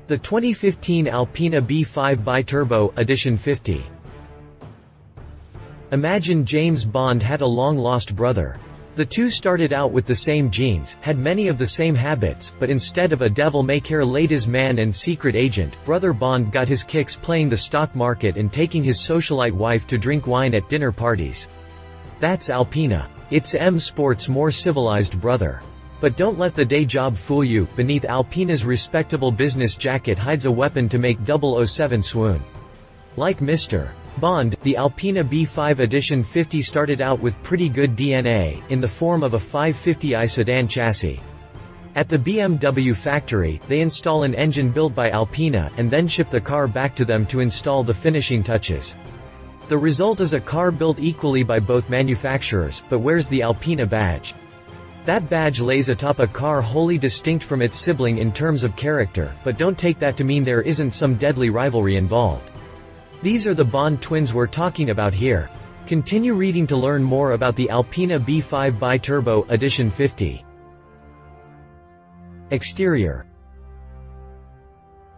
The 2015 Alpina B5 Biturbo Edition 50. Imagine James Bond had a long-lost brother. The two started out with the same genes, had many of the same habits, but instead of a devil-may-care ladies man and secret agent, brother Bond got his kicks playing the stock market and taking his socialite wife to drink wine at dinner parties. That's Alpina. It's M Sport's more civilized brother. But don't let the day job fool you, beneath Alpina's respectable business jacket hides a weapon to make 007 swoon. Like Mr. Bond, the Alpina B5 Edition 50 started out with pretty good DNA, in the form of a 550i sedan chassis. At the BMW factory, they install an engine built by Alpina, and then ship the car back to them to install the finishing touches. The result is a car built equally by both manufacturers, but wears the Alpina badge. That badge lays atop a car wholly distinct from its sibling in terms of character, but don't take that to mean there isn't some deadly rivalry involved. These are the Bond twins we're talking about here. Continue reading to learn more about the Alpina B5 Biturbo Edition 50. Exterior.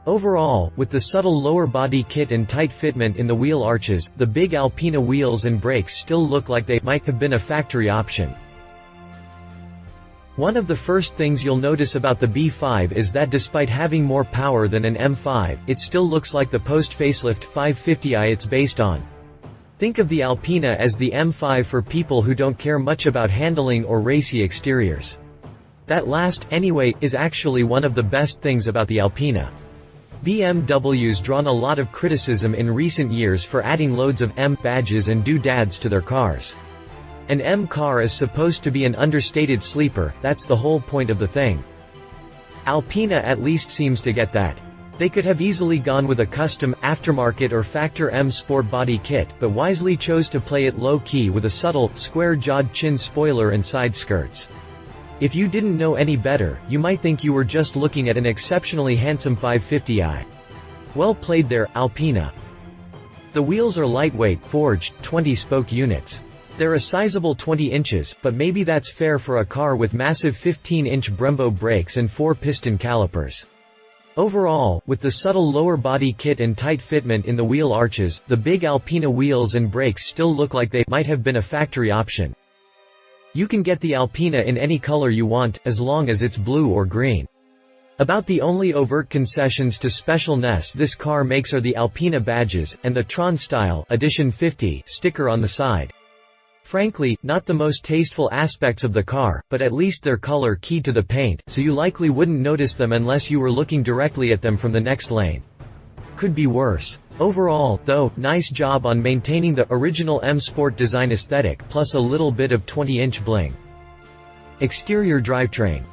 Overall, with the subtle lower body kit and tight fitment in the wheel arches, the big Alpina wheels and brakes still look like they might have been a factory option. One of the first things you'll notice about the B5 is that despite having more power than an M5, it still looks like the post-facelift 550i it's based on. Think of the Alpina as the M5 for people who don't care much about handling or racy exteriors. That last, anyway, is actually one of the best things about the Alpina. BMW's drawn a lot of criticism in recent years for adding loads of M badges and doodads to their cars. An M car is supposed to be an understated sleeper, that's the whole point of the thing. Alpina at least seems to get that. They could have easily gone with a custom, aftermarket or factor M Sport body kit, but wisely chose to play it low-key with a subtle, square-jawed chin spoiler and side skirts. If you didn't know any better, you might think you were just looking at an exceptionally handsome 550i. Well played there, Alpina. The wheels are lightweight, forged, 20-spoke units. They're a sizable 20 inches, but maybe that's fair for a car with massive 15-inch Brembo brakes and 4-piston calipers. Overall, with the subtle lower body kit and tight fitment in the wheel arches, the big Alpina wheels and brakes still look like they might have been a factory option. You can get the Alpina in any color you want, as long as it's blue or green. About the only overt concessions to specialness this car makes are the Alpina badges, and the Tron Style Edition 50 sticker on the side. Frankly, not the most tasteful aspects of the car, but at least they're color keyed to the paint, so you likely wouldn't notice them unless you were looking directly at them from the next lane. Could be worse. Overall, though, nice job on maintaining the original M Sport design aesthetic, plus a little bit of 20-inch bling. Exterior drivetrain.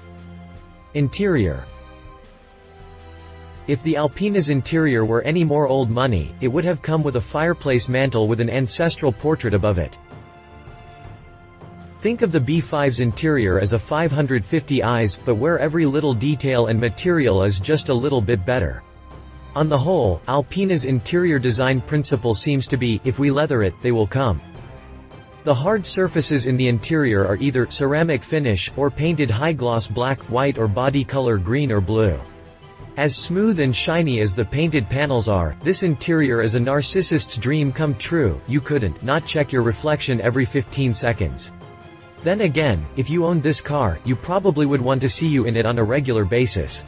Interior. If the Alpina's interior were any more old money, it would have come with a fireplace mantle with an ancestral portrait above it. Think of the B5's interior as a 550i's, but where every little detail and material is just a little bit better. On the whole, Alpina's interior design principle seems to be, if we leather it, they will come. The hard surfaces in the interior are either ceramic finish, or painted high-gloss black, white or body color green or blue. As smooth and shiny as the painted panels are, this interior is a narcissist's dream come true. You couldn't not check your reflection every 15 seconds. Then again, if you owned this car, you probably would want to see you in it on a regular basis.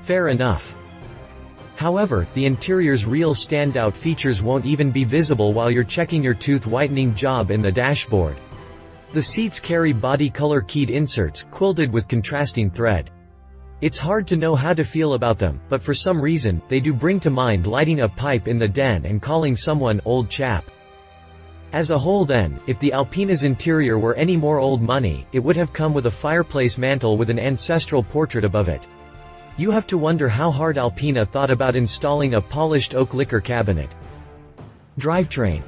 Fair enough. However, the interior's real standout features won't even be visible while you're checking your tooth whitening job in the dashboard. The seats carry body color keyed inserts, quilted with contrasting thread. It's hard to know how to feel about them, but for some reason, they do bring to mind lighting a pipe in the den and calling someone old chap. As a whole then, if the Alpina's interior were any more old money, it would have come with a fireplace mantle with an ancestral portrait above it. You have to wonder how hard Alpina thought about installing a polished oak liquor cabinet. Drivetrain.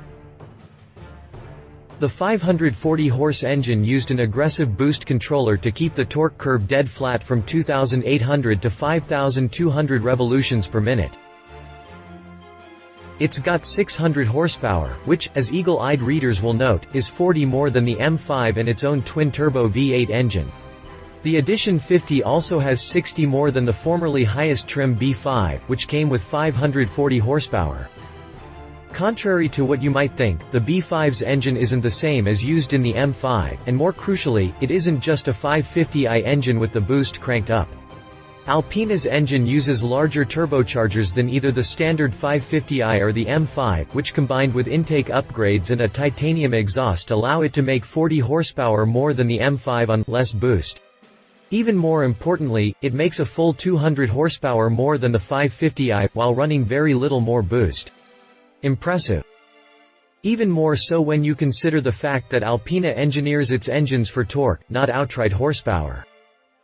The 540-horse engine used an aggressive boost controller to keep the torque curve dead flat from 2,800 to 5,200 revolutions per minute. It's got 600 horsepower, which, as eagle-eyed readers will note, is 40 more than the M5 and its own twin-turbo V8 engine. The Edition 50 also has 60 more than the formerly highest trim B5, which came with 540 horsepower. Contrary to what you might think, the B5's engine isn't the same as used in the M5, and more crucially, it isn't just a 550i engine with the boost cranked up. Alpina's engine uses larger turbochargers than either the standard 550i or the M5, which combined with intake upgrades and a titanium exhaust allow it to make 40 horsepower more than the M5 on less boost. Even more importantly, it makes a full 200 horsepower more than the 550i, while running very little more boost. Impressive. Even more so when you consider the fact that Alpina engineers its engines for torque, not outright horsepower.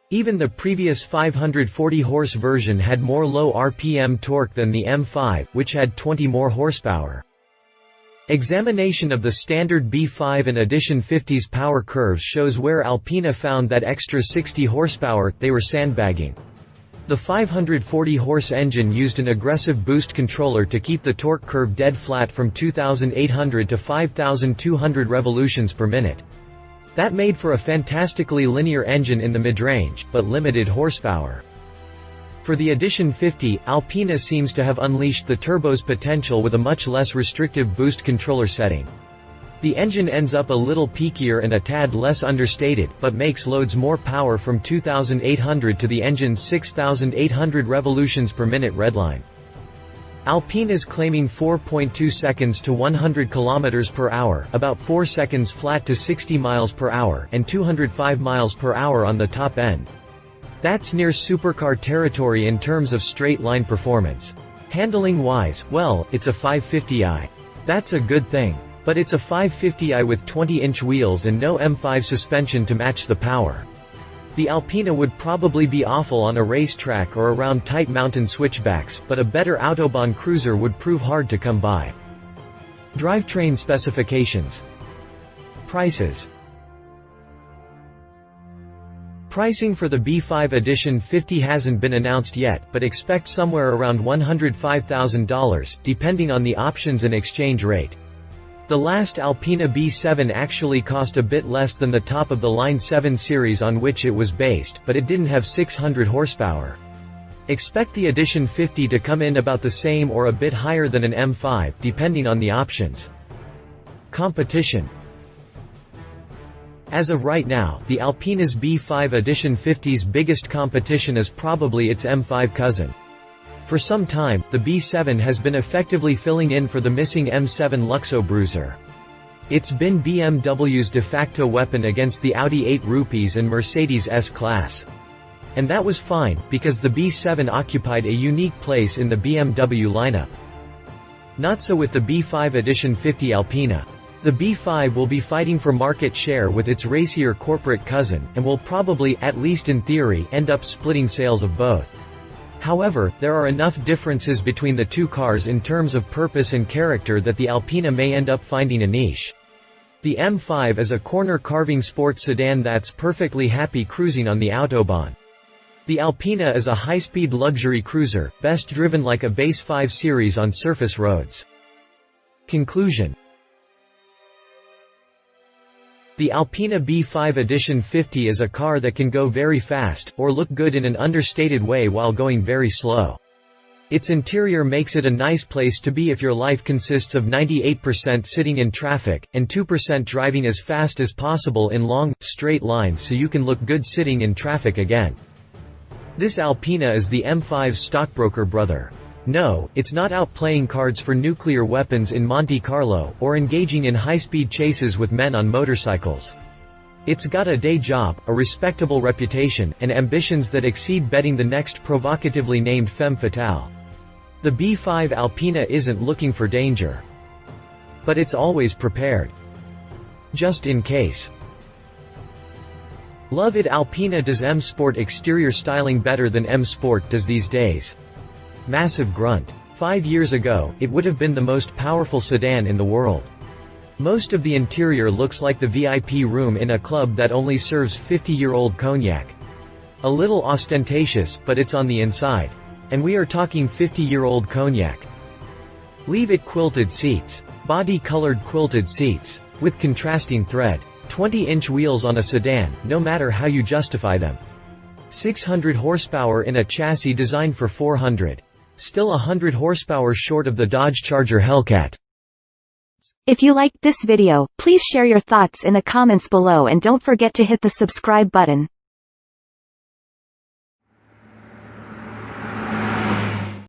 Even the previous 540-horse version had more low RPM torque than the M5, which had 20 more horsepower. Examination of the standard B5 and Edition 50's power curves shows where Alpina found that extra 60 horsepower. They were sandbagging. The 540-horse engine used an aggressive boost controller to keep the torque curve dead flat from 2,800 to 5,200 revolutions per minute. That made for a fantastically linear engine in the mid-range, but limited horsepower. For the Edition 50, Alpina seems to have unleashed the turbo's potential with a much less restrictive boost controller setting. The engine ends up a little peakier and a tad less understated, but makes loads more power from 2,800 to the engine's 6,800 revolutions per minute redline. Alpina is claiming 4.2 seconds to 100 km per hour, about 4 seconds flat to 60 miles per hour, and 205 miles per hour on the top end. That's near supercar territory in terms of straight-line performance. Handling-wise, well, it's a 550i. That's a good thing. But it's a 550i with 20-inch wheels and no M5 suspension to match the power. The Alpina would probably be awful on a racetrack or around tight mountain switchbacks, but a better Autobahn cruiser would prove hard to come by. Drivetrain specifications. Prices. Pricing for the B5 Edition 50 hasn't been announced yet, but expect somewhere around $105,000, depending on the options and exchange rate. The last Alpina B7 actually cost a bit less than the top-of-the-line 7 Series on which it was based, but it didn't have 600 horsepower. Expect the Edition 50 to come in about the same or a bit higher than an M5, depending on the options. Competition. As of right now, the Alpina's B5 Edition 50's biggest competition is probably its M5 cousin. For some time, the B7 has been effectively filling in for the missing M7 Luxo bruiser. It's been BMW's de facto weapon against the Audi 8 Rupees and Mercedes S-Class. And that was fine, because the B7 occupied a unique place in the BMW lineup. Not so with the B5 Edition 50 Alpina. The B5 will be fighting for market share with its racier corporate cousin, and will probably, at least in theory, end up splitting sales of both. However, there are enough differences between the two cars in terms of purpose and character that the Alpina may end up finding a niche. The M5 is a corner-carving sports sedan that's perfectly happy cruising on the Autobahn. The Alpina is a high-speed luxury cruiser, best driven like a base 5 Series on surface roads. Conclusion. The Alpina B5 Edition 50 is a car that can go very fast, or look good in an understated way while going very slow. Its interior makes it a nice place to be if your life consists of 98% sitting in traffic, and 2% driving as fast as possible in long, straight lines so you can look good sitting in traffic again. This Alpina is the M5's stockbroker brother. No, it's not out playing cards for nuclear weapons in Monte Carlo, or engaging in high-speed chases with men on motorcycles. It's got a day job, a respectable reputation, and ambitions that exceed betting the next provocatively named femme fatale. The B5 Alpina isn't looking for danger. But it's always prepared. Just in case. Love it. Alpina does M Sport exterior styling better than M Sport does these days. Massive grunt. 5 years ago, it would have been the most powerful sedan in the world. Most of the interior looks like the VIP room in a club that only serves 50-year-old cognac. A little ostentatious, but it's on the inside. And we are talking 50-year-old cognac. Leave it. Quilted seats. Body-colored quilted seats. With contrasting thread. 20-inch wheels on a sedan, no matter how you justify them. 600 horsepower in a chassis designed for 400. Still 100 horsepower short of the Dodge Charger Hellcat. If you liked this video, please share your thoughts in the comments below and don't forget to hit the subscribe button.